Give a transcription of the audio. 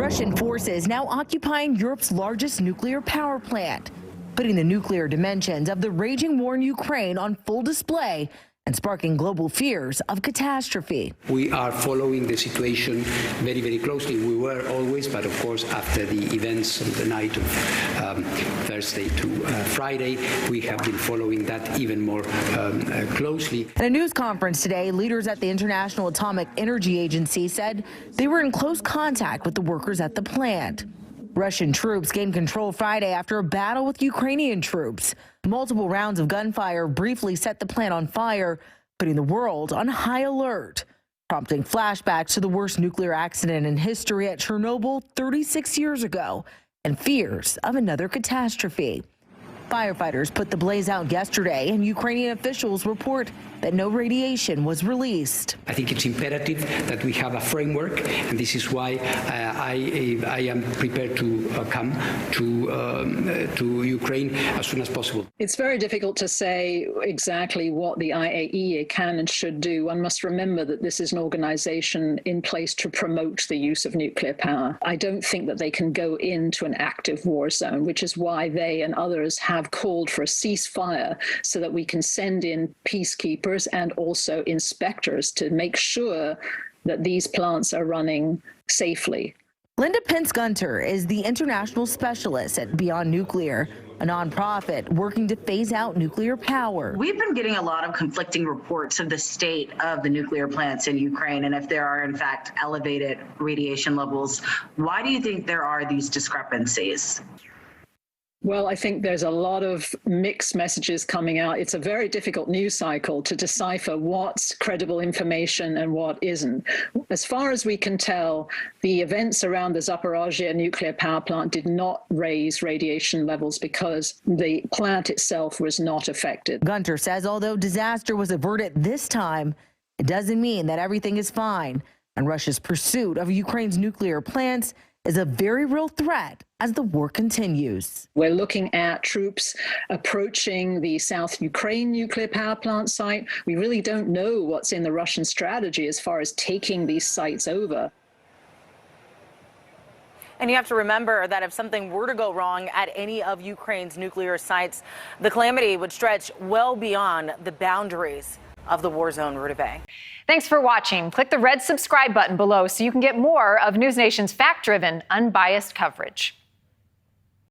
Russian forces now occupying Europe's largest nuclear power plant, putting the nuclear dimensions of the raging war in Ukraine on full display and sparking global fears of catastrophe. We are following the situation very, very closely. We were always, but of course, after the events of the night of Thursday to Friday, we have been following that even more closely. At a news conference today, leaders at the International Atomic Energy Agency said they were in close contact with the workers at the plant. Russian troops gained control Friday after a battle with Ukrainian troops. Multiple rounds of gunfire briefly set the plant on fire, putting the world on high alert, prompting flashbacks to the worst nuclear accident in history at Chernobyl 36 years ago and fears of another catastrophe. Firefighters put the blaze out yesterday, and Ukrainian officials report that no radiation was released. I think it's imperative that we have a framework, and this is why I am prepared to come to Ukraine as soon as possible. It's very difficult to say exactly what the IAEA can and should do. One must remember that this is an organization in place to promote the use of nuclear power. I don't think that they can go into an active war zone, which is why they and others have called for a ceasefire so that we can send in peacekeepers and also inspectors to make sure that these plants are running safely. Linda Pence-Gunter is the international specialist at Beyond Nuclear, a nonprofit working to phase out nuclear power. We've been getting a lot of conflicting reports of the state of the nuclear plants in Ukraine and if there are, in fact, elevated radiation levels. Why do you think there are these discrepancies? Well, I think there's a lot of mixed messages coming out. It's a very difficult news cycle to decipher what's credible information and what isn't. As far as we can tell, the events around the Zaporizhzhia nuclear power plant did not raise radiation levels because the plant itself was not affected. Gunter says although disaster was averted this time, it doesn't mean that everything is fine. And Russia's pursuit of Ukraine's nuclear plants is a very real threat as the war continues. We're looking at troops approaching the South Ukraine nuclear power plant site. We really don't know what's in the Russian strategy as far as taking these sites over. And you have to remember that if something were to go wrong at any of Ukraine's nuclear sites, the calamity would stretch well beyond the boundaries of the war zone. Rudave. Thanks for watching. Click the red subscribe button below so you can get more of NewsNation's fact-driven, unbiased coverage.